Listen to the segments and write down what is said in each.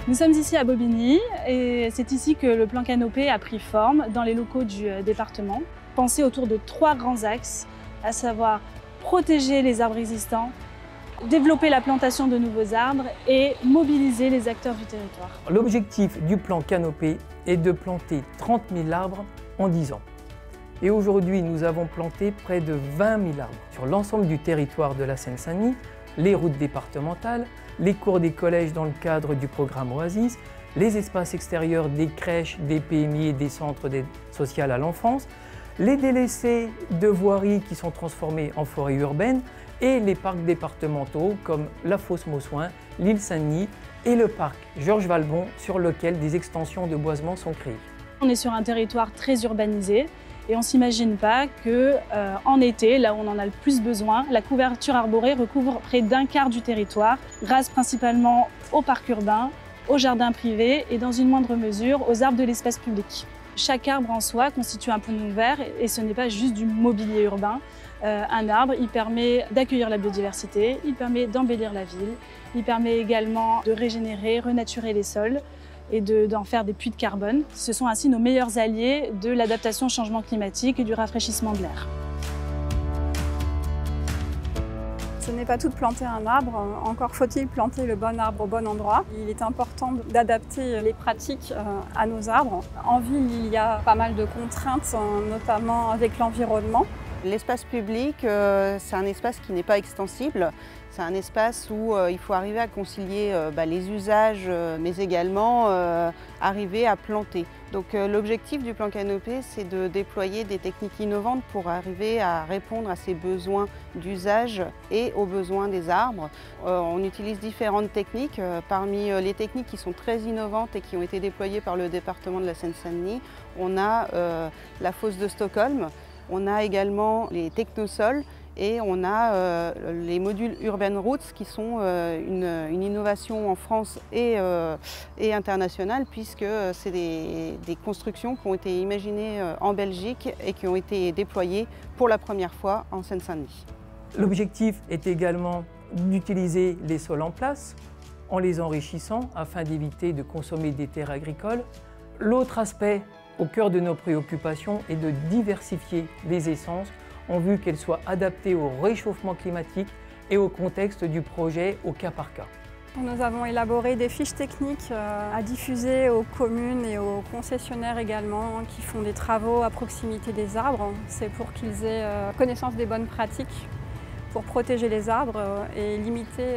Nous sommes ici à Bobigny et c'est ici que le plan Canopée a pris forme dans les locaux du département. Pensé autour de 3 grands axes, à savoir protéger les arbres existants, développer la plantation de nouveaux arbres et mobiliser les acteurs du territoire. L'objectif du plan Canopée est de planter 30 000 arbres en 10 ans. Et aujourd'hui, nous avons planté près de 20 000 arbres sur l'ensemble du territoire de la Seine-Saint-Denis, les routes départementales, les cours des collèges dans le cadre du programme Oasis, les espaces extérieurs des crèches, des PMI et des centres d'aide sociale à l'enfance, les délaissés de voiries qui sont transformés en forêts urbaines et les parcs départementaux comme la Fosse Mausoin, l'île Saint-Denis et le parc Georges Valbon sur lequel des extensions de boisement sont créées. On est sur un territoire très urbanisé et on ne s'imagine pas qu'en été, là où on en a le plus besoin, la couverture arborée recouvre près d'un quart du territoire, grâce principalement aux parcs urbains, aux jardins privés et dans une moindre mesure aux arbres de l'espace public. Chaque arbre en soi constitue un poumon vert et ce n'est pas juste du mobilier urbain. Un arbre, il permet d'accueillir la biodiversité, il permet d'embellir la ville, il permet également de régénérer, renaturer les sols et d'en faire des puits de carbone. Ce sont ainsi nos meilleurs alliés de l'adaptation au changement climatique et du rafraîchissement de l'air. Ce n'est pas tout de planter un arbre, encore faut-il planter le bon arbre au bon endroit. Il est important d'adapter les pratiques à nos arbres. En ville, il y a pas mal de contraintes, notamment avec l'environnement. L'espace public, c'est un espace qui n'est pas extensible. C'est un espace où il faut arriver à concilier les usages, mais également arriver à planter. Donc l'objectif du plan Canopée, c'est de déployer des techniques innovantes pour arriver à répondre à ces besoins d'usage et aux besoins des arbres. On utilise différentes techniques. Parmi les techniques qui sont très innovantes et qui ont été déployées par le département de la Seine-Saint-Denis, on a la fosse de Stockholm, on a également les technosols, et on a les modules Urban Roots qui sont une innovation en France et internationale, puisque c'est des constructions qui ont été imaginées en Belgique et qui ont été déployées pour la première fois en Seine-Saint-Denis. L'objectif est également d'utiliser les sols en place en les enrichissant afin d'éviter de consommer des terres agricoles. L'autre aspect au cœur de nos préoccupations est de diversifier les essences en vue qu'elles soient adaptées au réchauffement climatique et au contexte du projet au cas par cas. Nous avons élaboré des fiches techniques à diffuser aux communes et aux concessionnaires également qui font des travaux à proximité des arbres. C'est pour qu'ils aient connaissance des bonnes pratiques pour protéger les arbres et limiter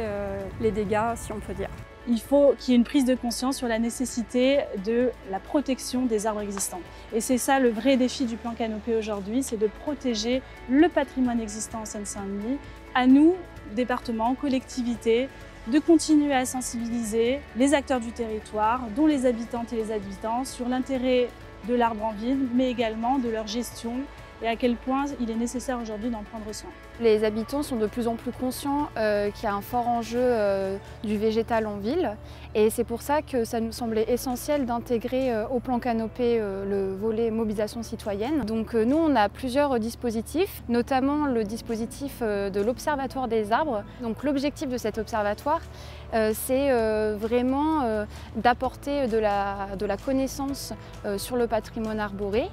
les dégâts, si on peut dire. Il faut qu'il y ait une prise de conscience sur la nécessité de la protection des arbres existants. Et c'est ça le vrai défi du plan Canopée aujourd'hui, c'est de protéger le patrimoine existant en Seine-Saint-Denis. À nous, département, collectivités, de continuer à sensibiliser les acteurs du territoire, dont les habitantes et les habitants, sur l'intérêt de l'arbre en ville, mais également de leur gestion et à quel point il est nécessaire aujourd'hui d'en prendre soin. Les habitants sont de plus en plus conscients qu'il y a un fort enjeu du végétal en ville et c'est pour ça que ça nous semblait essentiel d'intégrer au plan Canopée le volet mobilisation citoyenne. Donc nous on a plusieurs dispositifs, notamment le dispositif de l'Observatoire des arbres. Donc l'objectif de cet observatoire c'est vraiment d'apporter de la connaissance sur le patrimoine arboré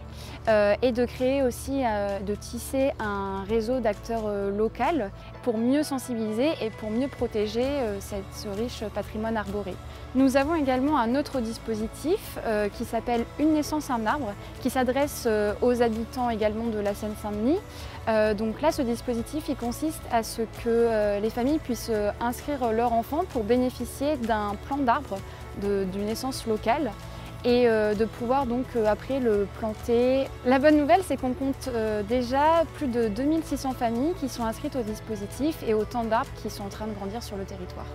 et de créer aussi, de tisser un réseau d'acteurs local pour mieux sensibiliser et pour mieux protéger ce riche patrimoine arboré. Nous avons également un autre dispositif qui s'appelle Une naissance, un arbre, qui s'adresse aux habitants également de la Seine-Saint-Denis. Donc là, ce dispositif il consiste à ce que les familles puissent inscrire leur enfant pour bénéficier d'un plan d'arbre d'une naissance locale et de pouvoir donc après le planter. La bonne nouvelle, c'est qu'on compte déjà plus de 2600 familles qui sont inscrites au dispositif et autant d'arbres qui sont en train de grandir sur le territoire.